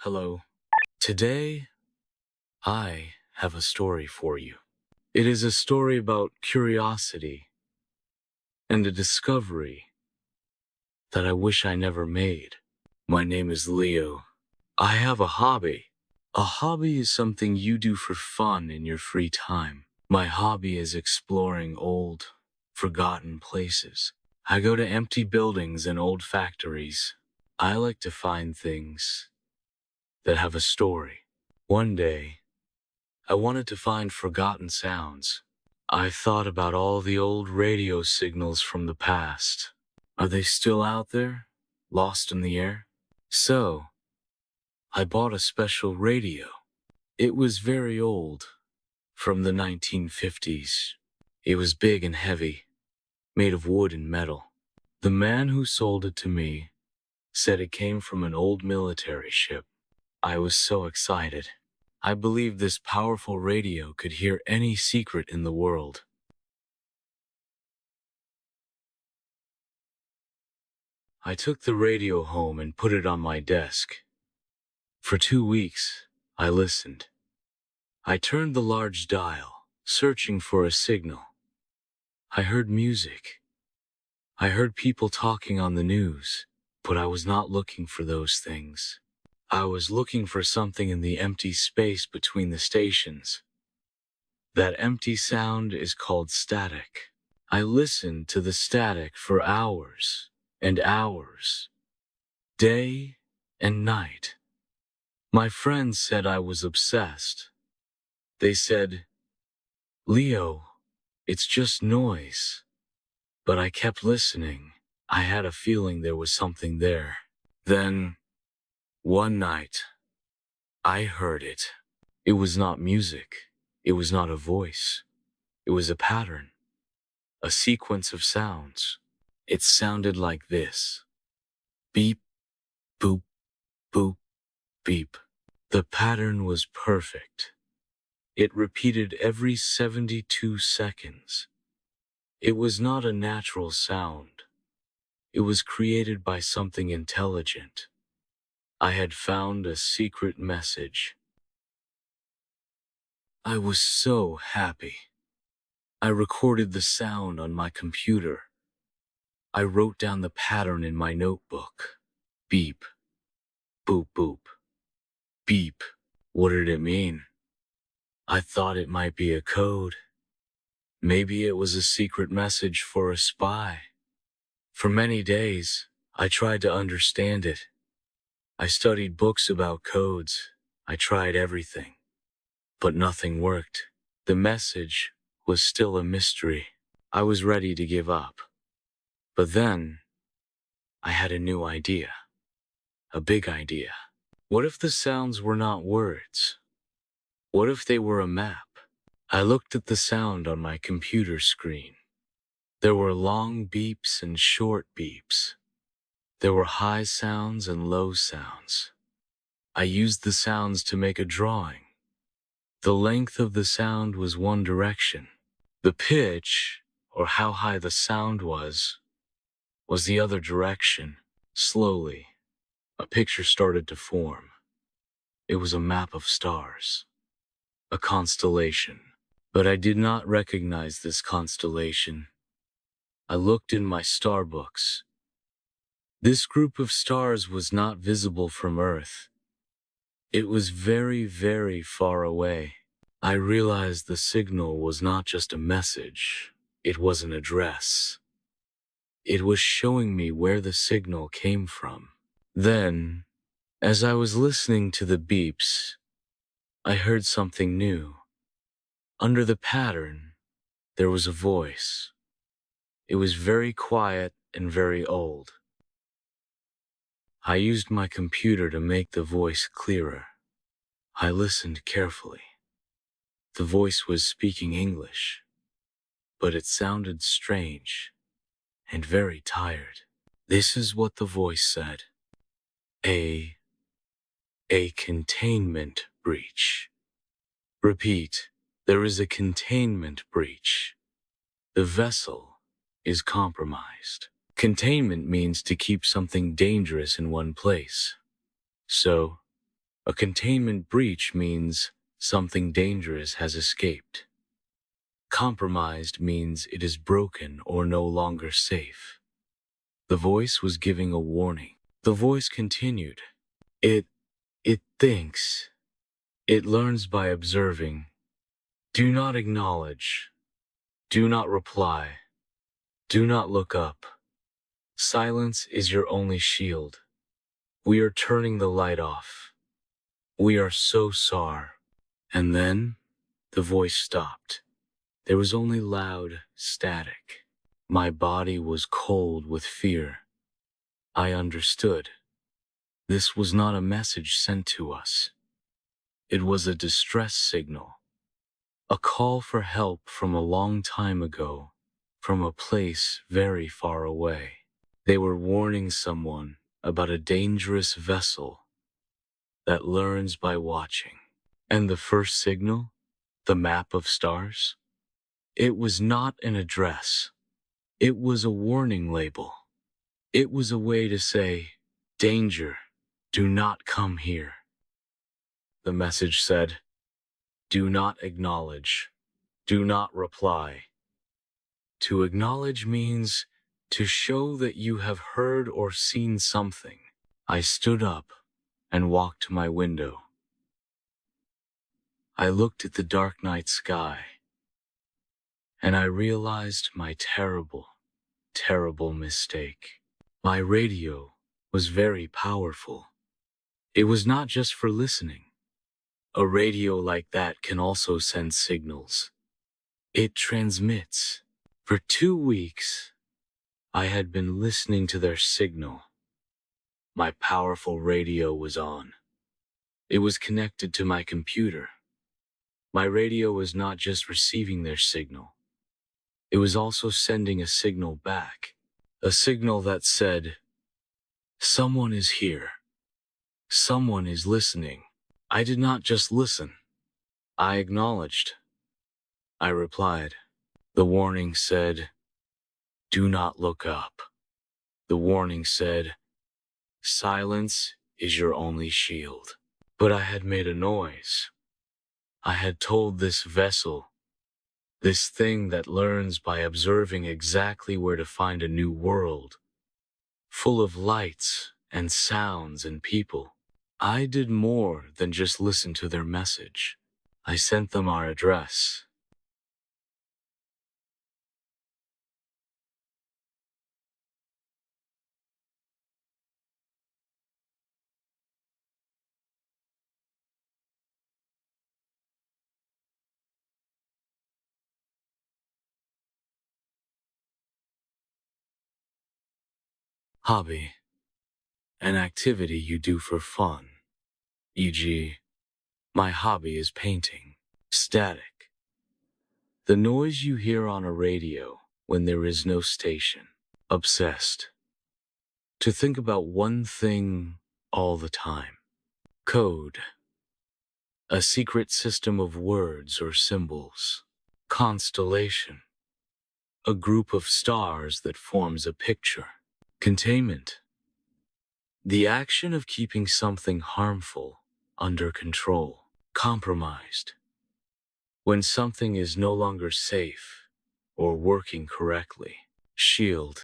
Hello. Today, I have a story for you. It is a story about curiosity and a discovery that I wish I never made. My name is Leo. I have a hobby. A hobby is something you do for fun in your free time. My hobby is exploring old, forgotten places. I go to empty buildings and old factories. I like to find things that have a story. One day, I wanted to find forgotten sounds. I thought about all the old radio signals from the past. Are they still out there, lost in the air? So, I bought a special radio. It was very old, from the 1950s. It was big and heavy, made of wood and metal. The man who sold it to me said it came from an old military ship. I was so excited. I believed this powerful radio could hear any secret in the world. I took the radio home and put it on my desk. For 2 weeks, I listened. I turned the large dial, searching for a signal. I heard music. I heard people talking on the news, but I was not looking for those things. I was looking for something in the empty space between the stations. That empty sound is called static. I listened to the static for hours and hours, day and night. My friends said I was obsessed. They said, "Leo, it's just noise." But I kept listening. I had a feeling there was something there. Then, one night, I heard it. It was not music. It was not a voice. It was a pattern, a sequence of sounds. It sounded like this: beep, boop, boop, beep. The pattern was perfect. It repeated every 72 seconds. It was not a natural sound. It was created by something intelligent. I had found a secret message. I was so happy. I recorded the sound on my computer. I wrote down the pattern in my notebook. Beep, boop, boop, beep. What did it mean? I thought it might be a code. Maybe it was a secret message for a spy. For many days, I tried to understand it. I studied books about codes. I tried everything. But nothing worked. The message was still a mystery. I was ready to give up. But then, I had a new idea. A big idea. What if the sounds were not words? What if they were a map? I looked at the sound on my computer screen. There were long beeps and short beeps. There were high sounds and low sounds. I used the sounds to make a drawing. The length of the sound was one direction. The pitch, or how high the sound was the other direction. Slowly, a picture started to form. It was a map of stars, a constellation. But I did not recognize this constellation. I looked in my star books. This group of stars was not visible from Earth. It was very, very far away. I realized the signal was not just a message. It was an address. It was showing me where the signal came from. Then, as I was listening to the beeps, I heard something new. Under the pattern, there was a voice. It was very quiet and very old. I used my computer to make the voice clearer. I listened carefully. The voice was speaking English, but it sounded strange and very tired. This is what the voice said. A containment breach. Repeat, there is a containment breach. The vessel is compromised. Containment means to keep something dangerous in one place. So, A containment breach means something dangerous has escaped. Compromised means it is broken or no longer safe. The voice was giving a warning. The voice continued. It thinks. It learns by observing. Do not acknowledge. Do not reply. Do not look up. Silence is your only shield. We are turning the light off. We are so sorry. And then the voice stopped. There was only loud static. My body was cold with fear. I understood. This was not a message sent to us. It was a distress signal. A call for help from a long time ago, from a place very far away. They were warning someone about a dangerous vessel that learns by watching. And the first signal, the map of stars? It was not an address. It was a warning label. It was a way to say, danger, do not come here. The message said, do not acknowledge, do not reply. To acknowledge means to show that you have heard or seen something. I stood up and walked to my window. I looked at the dark night sky, and I realized my terrible, terrible mistake. My radio was very powerful. It was not just for listening. A radio like that can also send signals. It transmits. For 2 weeks, I had been listening to their signal. My powerful radio was on. It was connected to my computer. My radio was not just receiving their signal. It was also sending a signal back. A signal that said, someone is here. Someone is listening. I did not just listen. I acknowledged. I replied. The warning said, do not look up. The warning said, silence is your only shield. But I had made a noise. I had told this vessel, this thing that learns by observing exactly where to find a new world, full of lights and sounds and people. I did more than just listen to their message. I sent them our address. Hobby. An activity you do for fun. E.g., my hobby is painting. Static. The noise you hear on a radio when there is no station. Obsessed. To think about one thing all the time. Code. A secret system of words or symbols. Constellation. A group of stars that forms a picture. Containment. The action of keeping something harmful under control. Compromised. When something is no longer safe or working correctly. Shield.